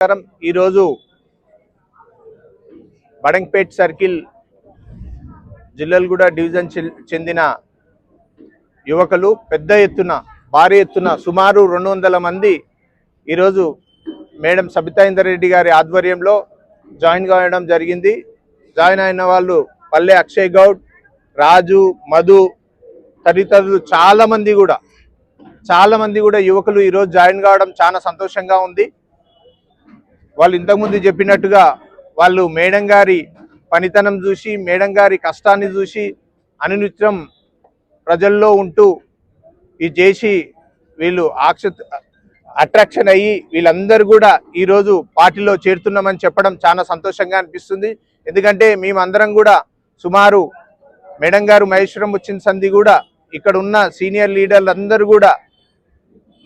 ఈరోజు Badangpet circle జిల్లల్గూడ division చెందిన యువకులు పెద్ద ఎత్తున భారీ ఎత్తున సుమారు 200 మంది ఈరోజు మేడం సబితా ఇందర్ రెడ్డి గారి ఆధ్వర్యంలో జాయిన్ కావడం జరిగింది. జాయిన్ అయిన వాళ్ళు పల్లె అక్షయ్ గౌడ్, రాజు, మధు తదితరులు చాలా మంది కూడా యువకులు ఈరోజు జాయిన్ కావడం చాలా సంతోషంగా ఉంది. వాళ్ళు ఇంతకుముందు చెప్పినట్టుగా వాళ్ళు మేడం గారి పనితనం చూసి, మేడం గారి కష్టాన్ని చూసి అనునిత్యం ప్రజల్లో ఉంటూ ఈ చేసి వీళ్ళు అట్రాక్షన్ అయ్యి వీళ్ళందరూ కూడా ఈరోజు పార్టీలో చేరుతున్నామని చెప్పడం చాలా సంతోషంగా అనిపిస్తుంది. ఎందుకంటే మేమందరం కూడా సుమారు మేడం గారు మహేశ్వరం వచ్చిన సంధి కూడా ఇక్కడ ఉన్న సీనియర్ లీడర్లు అందరూ కూడా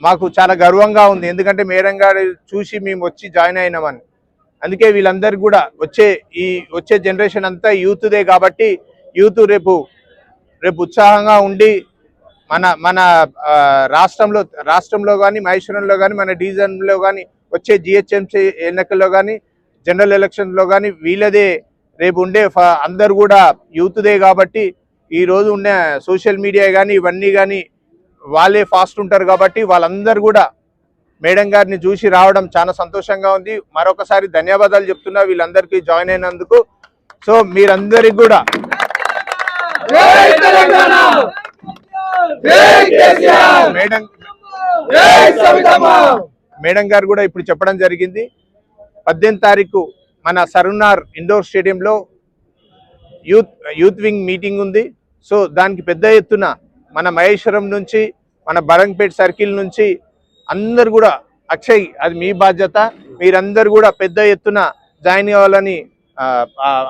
మాకు చాలా గర్వంగా ఉంది. ఎందుకంటే మేడం గారు చూసి మేము వచ్చి జాయిన్ అయినామని. అందుకే వీళ్ళందరూ కూడా వచ్చే జనరేషన్ అంతా యూత్దే కాబట్టి యూత్ రేపు ఉత్సాహంగా ఉండి మన రాష్ట్రంలో కానీ మహేశ్వరంలో కానీ మన డివిజన్లో కానీ వచ్చే జిహెచ్ఎంసీ ఎన్నికల్లో కానీ జనరల్ ఎలక్షన్లో కానీ వీళ్ళదే రేపు ఉండే అందరు కూడా యూత్దే కాబట్టి ఈరోజు ఉన్న సోషల్ మీడియా కానీ ఇవన్నీ కానీ వాళ్ళే ఫాస్ట్ ఉంటారు కాబట్టి వాళ్ళందరూ కూడా మేడం గారిని చూసి రావడం చాలా సంతోషంగా ఉంది. మరొకసారి ధన్యవాదాలు చెప్తున్నా వీళ్ళందరికీ జాయిన్ అయినందుకు. సో మీరందరికీ కూడా మేడం గారు కూడా ఇప్పుడు చెప్పడం జరిగింది. 18వ తారీఖు మన సరునార్ ఇండోర్ స్టేడియంలో యూత్ వింగ్ మీటింగ్ ఉంది. సో దానికి పెద్ద ఎత్తున మన మహేశ్వరం నుంచి, మన బడంగ్పేట్ సర్కిల్ నుంచి అందరు కూడా అక్షయ్, అది మీ బాధ్యత, మీరందరూ కూడా పెద్ద ఎత్తున జాయిన్ అవ్వాలని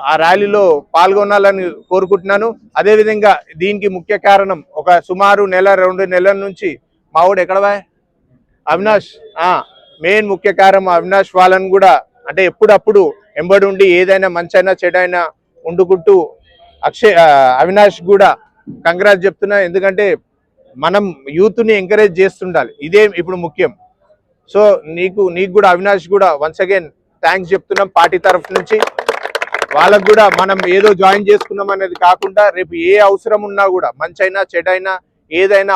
ఆ ర్యాలీలో పాల్గొనాలని కోరుకుంటున్నాను. అదేవిధంగా దీనికి ముఖ్య కారణం ఒక సుమారు 1-2 నెలల నుంచి మావాడు ఎక్కడవా అవినాష్, మెయిన్ ముఖ్య కారణం అవినాష్ వాళ్ళని కూడా అంటే ఎప్పుడప్పుడు ఎంబడి ఉండి ఏదైనా మంచైనా చెడైనా వండుకుంటూ అవినాష్ కూడా కంగ్రాట్స్ చెప్తున్నా. ఎందుకంటే మనం యూత్ని ఎంకరేజ్ చేస్తుండాలి, ఇదే ఇప్పుడు ముఖ్యం. సో నీకు కూడా అవినాష్ కూడా వన్స్ అగైన్ థ్యాంక్స్ చెప్తున్నాం పార్టీ తరఫు నుంచి. వాళ్ళకు కూడా మనం ఏదో జాయిన్ చేసుకున్నాం అనేది కాకుండా రేపు ఏ అవసరం ఉన్నా కూడా మంచైనా చెడైనా ఏదైనా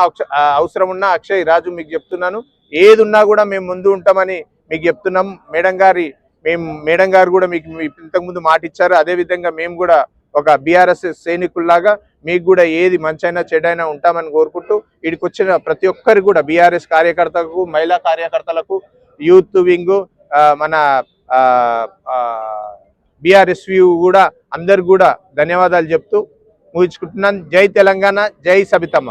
అవసరం ఉన్నా అక్షయ్, రాజు మీకు చెప్తున్నాను, ఏది ఉన్నా కూడా మేము ముందు ఉంటామని మీకు చెప్తున్నాం. మేడం గారు కూడా మీకు ఇంతకుముందు మాట ఇచ్చారు. అదేవిధంగా మేము కూడా ఒక బీఆర్ఎస్ సైనికుల్లాగా మీకు కూడా ఏది మంచైనా చెడైనా ఉంటామని కోరుకుంటూ వీడికి వచ్చిన ప్రతి ఒక్కరికి కూడా బీఆర్ఎస్ కార్యకర్తలకు, మహిళా కార్యకర్తలకు, యూత్ వింగ్, మన బీఆర్ఎస్ కూడా అందరు కూడా ధన్యవాదాలు చెప్తూ ముగించుకుంటున్నాను. జై తెలంగాణ, జై సబితమ్మ.